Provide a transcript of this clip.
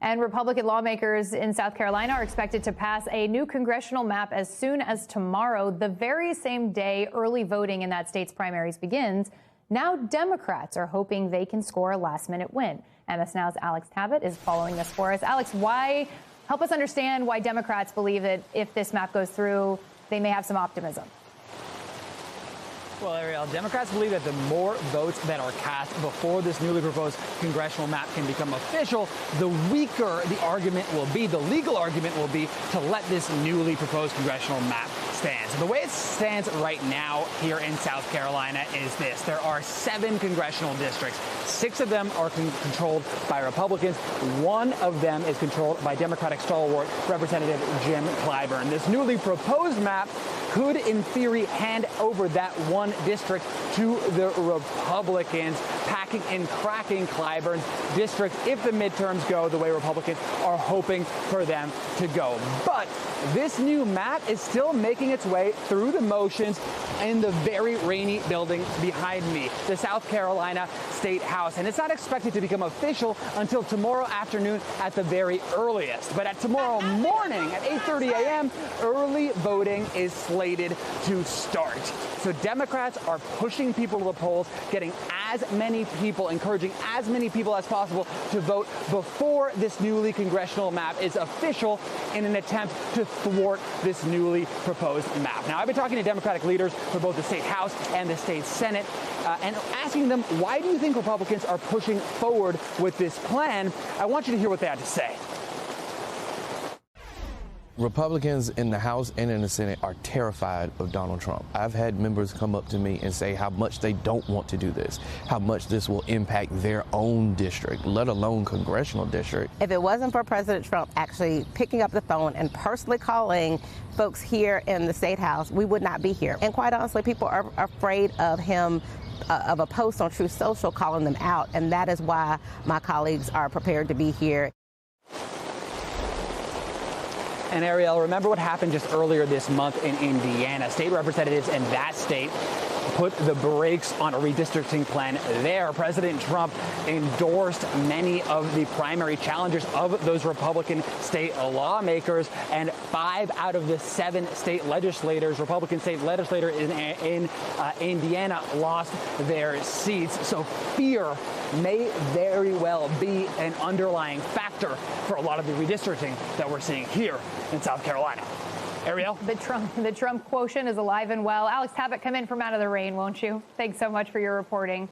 And Republican lawmakers in South Carolina are expected to pass a new congressional map as soon as tomorrow, the very same day early voting in that state's primaries begins. Now Democrats are hoping they can score a last-minute win. MSNOW's Alex Tabbitt is following this for us. Alex, help us understand why Democrats believe that if this map goes through, they may have some optimism. Well, Ariel, Democrats believe that the more votes that are cast before this newly proposed congressional map can become official, the weaker the argument will be, the legal argument will be to let this newly proposed congressional map stand. So the way it stands right now here in South Carolina is this. There are 7 congressional districts. 6 of them are controlled by Republicans. 1 of them is controlled by Democratic stalwart Representative Jim Clyburn. This newly proposed map could, in theory, hand over that one district to the Republicans, packing and cracking Clyburn's district if the midterms go the way Republicans are hoping for them to go. But this new map is still making its way through the motions in the very rainy building behind me, the South Carolina State House. And it's not expected to become official until tomorrow afternoon at the very earliest. But at tomorrow morning at 8:30 a.m., early voting is slated to start. So Democrats are pushing people to the polls, getting as many people, encouraging as many people as possible to vote before this newly congressional map is official in an attempt to thwart this newly proposed map. Now, I've been talking to Democratic leaders for both the state House and the state Senate and asking them, why do you think Republicans are pushing forward with this plan? I want you to hear what they had to say. Republicans in the House and in the Senate are terrified of Donald Trump. I've had members come up to me and say how much they don't want to do this, how much this will impact their own district, let alone congressional district. If it wasn't for President Trump actually picking up the phone and personally calling folks here in the State House, we would not be here. And quite honestly, people are afraid of him, of a post on Truth Social calling them out. And that is why my colleagues are prepared to be here. And Ariel, remember what happened just earlier this month in Indiana. State representatives in that state put the brakes on a redistricting plan there. President Trump endorsed many of the primary challengers of those Republican state lawmakers, and 5 out of the 7 state legislators, Republican state legislators in Indiana, lost their seats. So fear may very well be an underlying factor for a lot of the redistricting that we're seeing here in South Carolina. Ariel? The Trump quotient is alive and well. Alex Tabbitt, come in from out of the rain, won't you? Thanks so much for your reporting.